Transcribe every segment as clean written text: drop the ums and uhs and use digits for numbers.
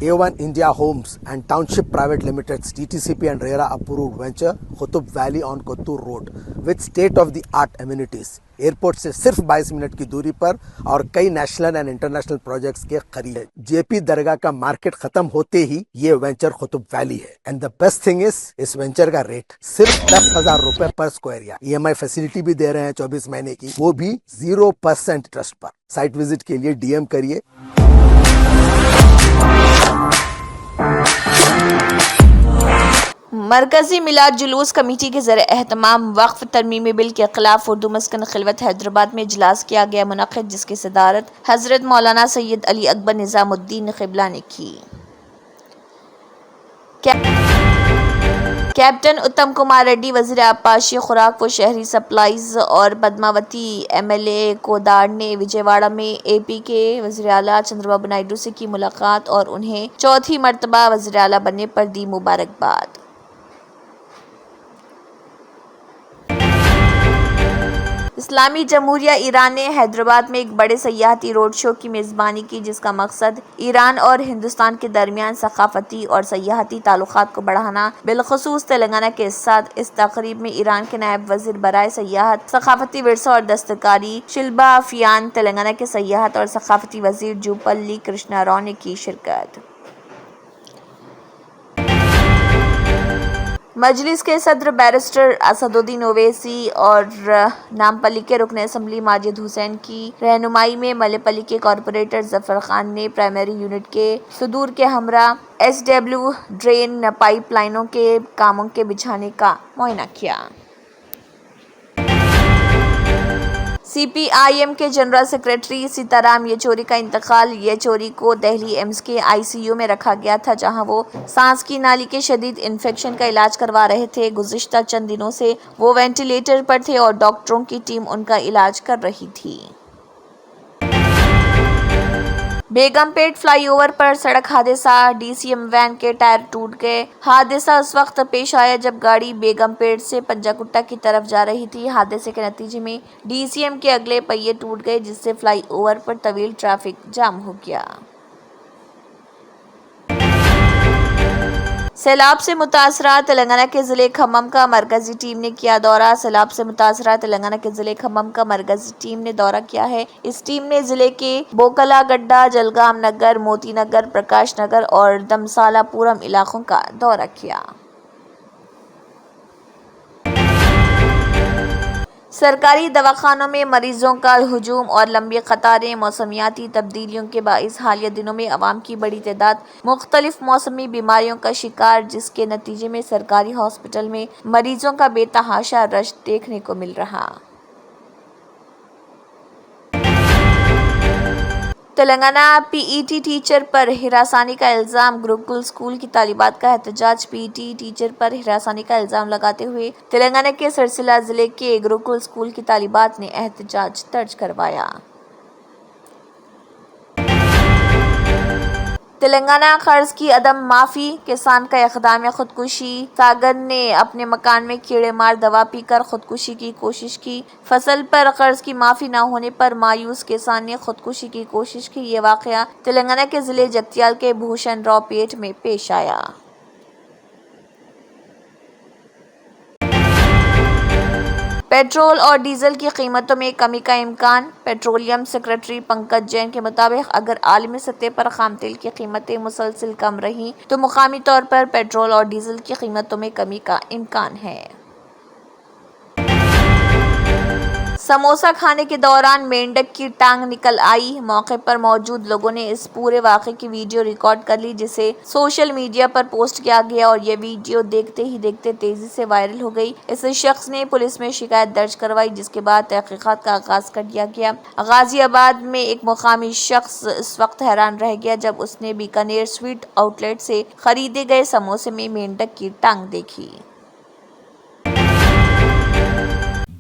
A1 India Homes and Township Private Limited's TTCP and RERA approved venture Qutub Valley on Kottur Road with state-of-the-art amenities. Airport से सिर्फ 22 minute की दूरी पर और कई national and international projects के करीब है। जेपी दरगाह का मार्केट खत्म होते ही ये वेंचर कुतुब वैली है। And the best thing is इस वेंचर का रेट सिर्फ 10,000 रुपए पर स्क्वायर यार्ड। EMI फैसिलिटी भी दे रहे हैं 24 महीने की, वो भी 0% इंटरेस्ट पर। साइट विजिट के लिए DM करिए। मरकजी मिलाद जुलूस कमेटी के ज़रिए एहतमाम वक्फ तरमीमी बिल के खिलाफ उर्दू मस्कन खिलवत हैदराबाद में इजलास किया गया मुनक़िद, जिसकी सदारत हज़रत मौलाना सैयद अली अकबर निज़ामुद्दीन क़िबला ने की। कैप्टन उत्तम कुमार रेड्डी वज़ीर आबपाशी, खुराक व शहरी सप्लाईज और पद्मावती MLA कोदाड़ ने विजयवाड़ा में AP के वज़ीर आला चंद्रबाबू नायडू से की मुलाकात और उन्हें चौथी मरतबा वज़ीर आला बनने पर दी मुबारकबाद। इस्लामी जमहूरिया ईरान ने हैदराबाद में एक बड़े सयाहती रोड शो की मेज़बानी की, जिसका मकसद ईरान और हिंदुस्तान के दरमियान सकाफती और सयाहती ताल्लुकात को बढ़ाना, बिलखसूस तेलंगाना के साथ। इस तकरीब में ईरान के नायब वज़ीर बराए सयाहत, सकाफती विरसा और दस्तकारी शिल्बा अफियान, तेलंगाना के सयाहत और सकाफती वज़ीर जूपल्ली कृष्णा राव ने की शिरकत। मजलिस के सदर बैरिस्टर असदुद्दीन ओवैसी और नामपल्ली के रुकन असम्बली माजिद हुसैन की रहनुमाई में मल्लेपल्ली के कॉरपोरेटर जफर खान ने प्राइमरी यूनिट के सुदूर के हमरा SW ड्रेन पाइप लाइनों के कामों के बिछाने का मुआयना किया। CPIM के जनरल सेक्रेटरी सीताराम येचूरी का इंतकाल। येचूरी को दिल्ली एम्स के ICU में रखा गया था, जहां वो सांस की नाली के शदीद इन्फेक्शन का इलाज करवा रहे थे। गुज़िश्ता चंद दिनों से वो वेंटिलेटर पर थे और डॉक्टरों की टीम उनका इलाज कर रही थी। बेगमपेट फ्लाईओवर पर सड़क हादसा, DCM वैन के टायर टूट गए। हादसा उस वक्त पेश आया जब गाड़ी बेगमपेट से पंजाकुट्टा की तरफ जा रही थी। हादसे के नतीजे में DCM के अगले पहिए टूट गए, जिससे फ्लाईओवर पर तवील ट्रैफिक जाम हो गया। सैलाब से मुतासरा तेलंगाना के ज़िले खम्मम का मरकजी टीम ने किया दौरा। सैलाब से मुतासरा तेलंगाना के ज़िले खम्मम का मरकजी टीम ने दौरा किया है। इस टीम ने ज़िले के बोकलागड्डा, जलगाम नगर, मोती नगर, प्रकाश नगर और दमसालापुरम इलाकों का दौरा किया। सरकारी दवाखानों में मरीजों का हुजूम और लंबी कतारें। मौसमियाती तब्दीलियों के बाइस हालिया दिनों में अवाम की बड़ी तादाद मुख्तलिफ मौसमी बीमारियों का शिकार, जिसके नतीजे में सरकारी हॉस्पिटल में मरीजों का बेतहाशा रश देखने को मिल रहा। तेलंगाना PET टीचर पर हिरासानी का इल्ज़ाम। गुरुकुल स्कूल की तालिबात का एहतजाज। PET टीचर पर हिरासानी का इल्ज़ाम लगाते हुए तेलंगाना के सिरसिला ज़िले के गुरुकुल स्कूल की तालिबात ने एहतजाज दर्ज करवाया। तेलंगाना कर्ज की अदम माफ़ी, किसान का इक़दाम खुदकुशी। सागर ने अपने मकान में कीड़े मार दवा पीकर खुदकुशी की कोशिश की। फसल पर कर्ज की माफ़ी न होने पर मायूस किसान ने खुदकुशी की कोशिश की। ये वाक़या तेलंगाना के ज़िले जगतियाल के भूषण राव पेट में पेश आया। पेट्रोल और डीजल की कीमतों में कमी का इम्कान। पेट्रोलियम सेक्रेटरी पंकज जैन के मुताबिक अगर आलमी सतह पर खाम तेल की कीमतें मुसलसल कम रहीं तो मुकामी तौर पर पेट्रोल और डीजल की कीमतों में कमी का इम्कान है। समोसा खाने के दौरान मेंढक की टांग निकल आई। मौके पर मौजूद लोगों ने इस पूरे वाक़े की वीडियो रिकॉर्ड कर ली, जिसे सोशल मीडिया पर पोस्ट किया गया और ये वीडियो देखते ही देखते तेजी से वायरल हो गई। इस शख्स ने पुलिस में शिकायत दर्ज करवाई, जिसके बाद तहकीकात का आगाज कर दिया गया। गाजियाबाद में एक मुकामी शख्स इस वक्त हैरान रह गया जब उसने बीकानेर स्वीट आउटलेट से खरीदे गए समोसे में मेंढक की टांग देखी।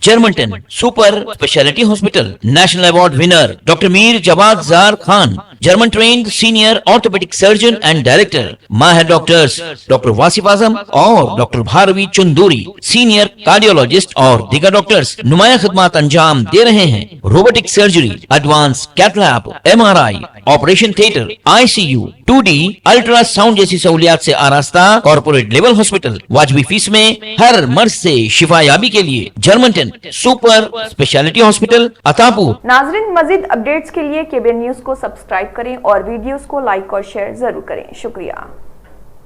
Germantown Super Specialty Hospital National Award winner Dr. Mir Jawad Zar Khan, German trained senior orthopedic surgeon and director, Mahir doctors Dr. Wasif Azam और Dr. Bharvi Chunduri, senior cardiologist और दीगर डॉक्टर्स नुमाया खिदमत अंजाम दे रहे हैं। Robotic surgery, advance cath lab, MRI, operation theatre, ICU, 2D ultrasound जैसी सहूलियात से आरास्ता कॉर्पोरेट लेवल हॉस्पिटल, वाजबी फीस में हर मर्ज से शिफायाबी के लिए German 10 super speciality hospital Attapur. नाजरीन, मजीद अपडेट्स के लिए केबीएन न्यूज को सब्सक्राइब करें और वीडियोस को लाइक और शेयर जरूर करें। शुक्रिया।